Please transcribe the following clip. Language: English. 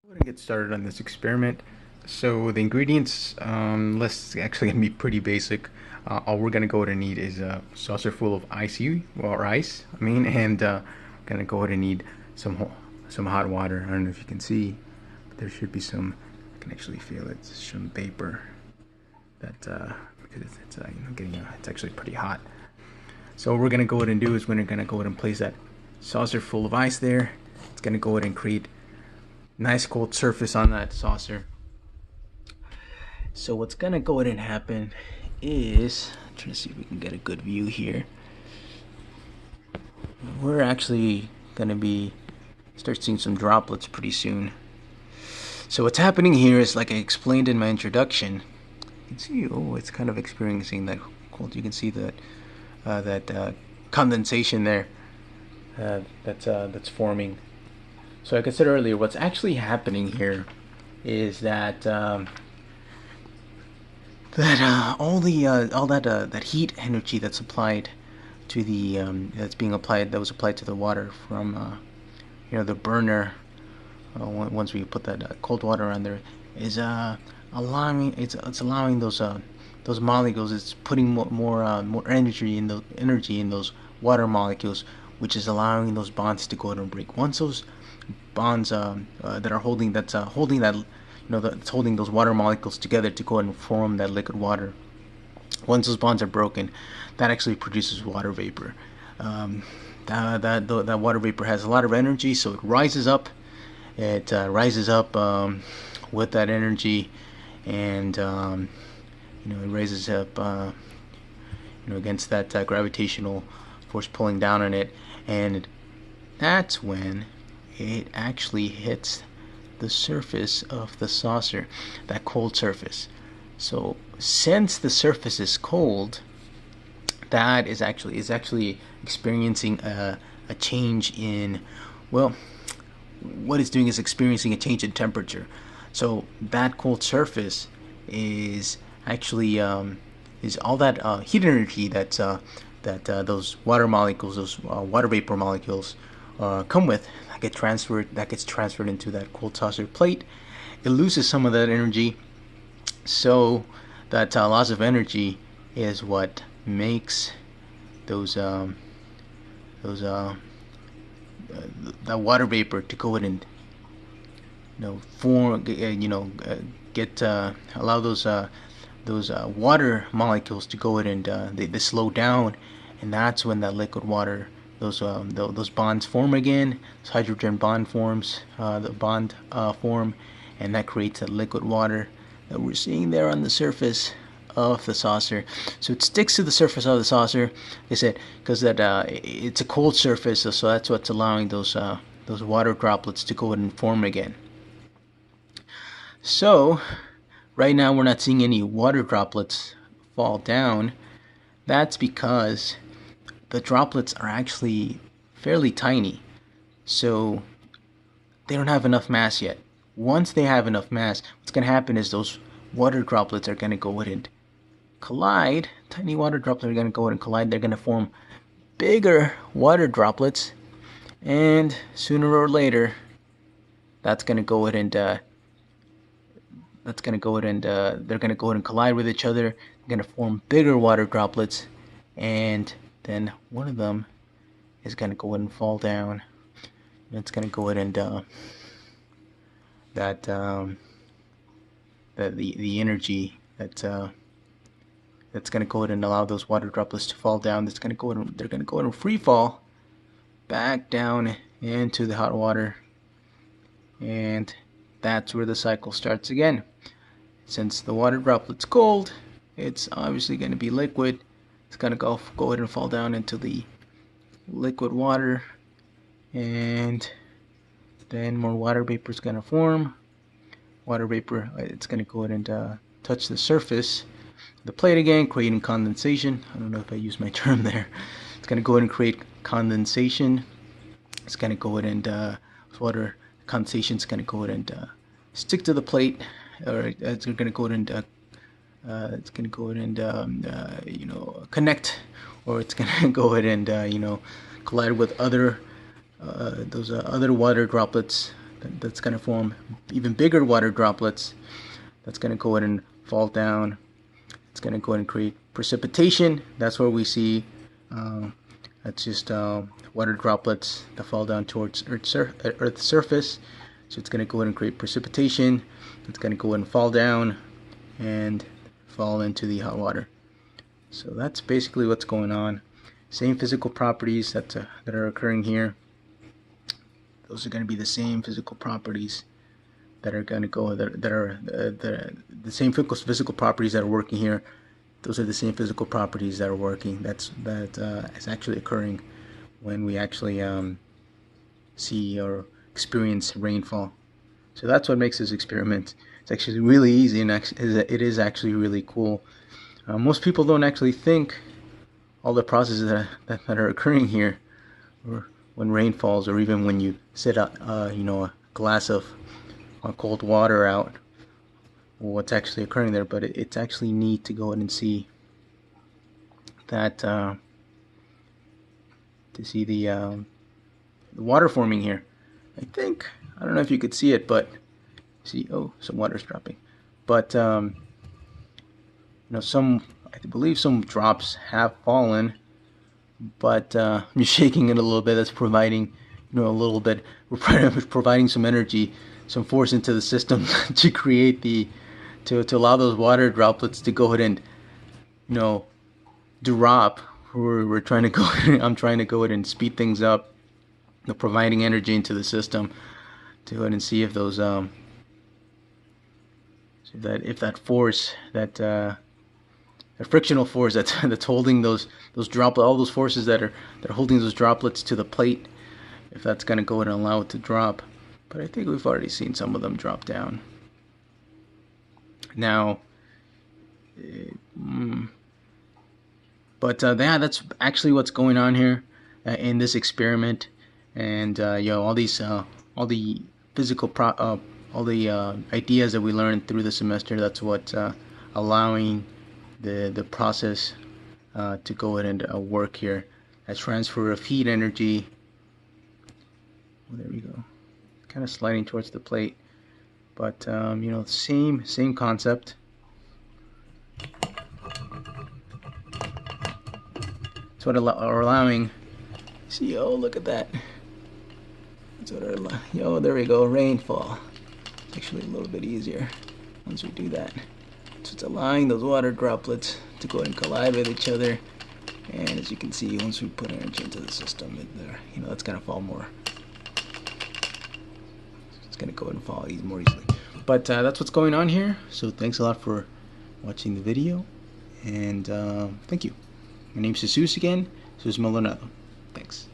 We're gonna get started on this experiment. So the ingredients list is actually gonna be pretty basic. All we're gonna go ahead and need is a saucer full of icy or ice. And gonna go ahead and need some hot water. I don't know if you can see, but there should be some. I can actually feel it. Some vapor that because it's getting it's actually pretty hot. So what we're gonna go ahead and do is we're gonna go ahead and place that saucer full of ice there. It's gonna go ahead and create nice cold surface on that saucer. So what's gonna go ahead and happen is, I'm trying to see if we can get a good view here. We're actually gonna be start seeing some droplets pretty soon. So what's happening here is, like I explained in my introduction, you can see, it's kind of experiencing that cold. You can see that condensation there that's forming. So like I said earlier, what's actually happening here is that that heat energy that's applied to the that was applied to the water from the burner, once we put that cold water on there, is allowing it's allowing those molecules. It's putting more energy in those water molecules, which is allowing those bonds to go ahead and break. Once those bonds that are holding holding that that's holding those water molecules together to go ahead and form that liquid water. Once those bonds are broken, that actually produces water vapor. That water vapor has a lot of energy, so it rises up. It rises up with that energy, and it raises up against that gravitational force pulling down on it, and that's when it actually hits the surface of the saucer, that cold surface. So since the surface is cold, that is actually experiencing a change in, well, what it's doing is experiencing a change in temperature. So that cold surface is actually is all that heat energy that those water molecules, those water vapor molecules come with, that gets transferred into that cold saucer plate. It loses some of that energy, so that loss of energy is what makes those that water vapor to go ahead and form, get allow those water molecules to go ahead and they slow down, and that's when that liquid water, those bonds form again. This hydrogen bond forms, the bond form, and that creates that liquid water that we're seeing there on the surface of the saucer. So it sticks to the surface of the saucer, like I said, because it's a cold surface, so that's what's allowing those water droplets to go ahead and form again. So right now we're not seeing any water droplets fall down. That's because the droplets are actually fairly tiny, so they don't have enough mass yet. Once they have enough mass, what's going to happen is those water droplets are going to go ahead and collide. Tiny water droplets are going to go ahead and collide. They're going to form bigger water droplets, and sooner or later, that's going to go ahead and they're going to go ahead and collide with each other. They're going to form bigger water droplets, and then one of them is going to go ahead and fall down. It's going to go ahead and the energy that's going to go ahead and allow those water droplets to fall down. They're going to go ahead and free fall back down into the hot water, and that's where the cycle starts again. Since the water droplet's cold, it's obviously going to be liquid. It's going to go ahead and fall down into the liquid water, and then more water vapor is going to form. Water vapor, it's going to go ahead and touch the surface of the plate again, creating condensation. I don't know if I used my term there. It's going to go ahead and create condensation. It's going to go ahead and water condensation is going to go ahead and stick to the plate, or it's going to go ahead and connect, or it's going to go ahead and collide with other those other water droplets that's going to form even bigger water droplets. That's going to go ahead and fall down. It's going to go ahead and create precipitation. That's where we see that's just water droplets that fall down towards Earth's surface. So it's going to go ahead and create precipitation. It's going to go ahead and fall down and fall into the hot water. So that's basically what's going on. Same physical properties that are occurring here. Those are going to be the same physical properties that are going to go that are the same physical properties that are working here. Those are the same physical properties that are working. That is actually occurring when we actually see or experience rainfall. So that's what makes this experiment. It's actually really easy, and it is actually really cool. Most people don't actually think all the processes that are occurring here, or when rain falls, or even when you set up, a glass of cold water out, what's actually occurring there. But it's actually neat to go in and see that, to see the water forming here. I don't know if you could see it, but see, some water's dropping. But I believe some drops have fallen, but I'm just shaking it a little bit. That's providing, a little bit. We're providing some energy, some force into the system to create to allow those water droplets to go ahead and, drop. We're trying to go. I'm trying to go ahead and speed things up, providing energy into the system to go ahead and see if those if that force, that frictional force that's holding those droplets, all those forces that are holding those droplets to the plate, if that's going to go ahead and allow it to drop. But I think we've already seen some of them drop down. Now, that's actually what's going on here in this experiment. And all the physical all the ideas that we learned through the semester, that's what allowing the process to go ahead and work here. That transfer of heat energy. Well, there we go. Kind of sliding towards the plate, but same concept. That's what are allowing. See, look at that. That's what there we go. Rainfall. It's actually a little bit easier once we do that. So it's allowing those water droplets to go and collide with each other, and as you can see, once we put energy into the system, that's gonna fall more. It's gonna go and fall more easily. But that's what's going on here. So thanks a lot for watching the video, and thank you. My name's Jesus again, Jesus Maldonado. Thanks.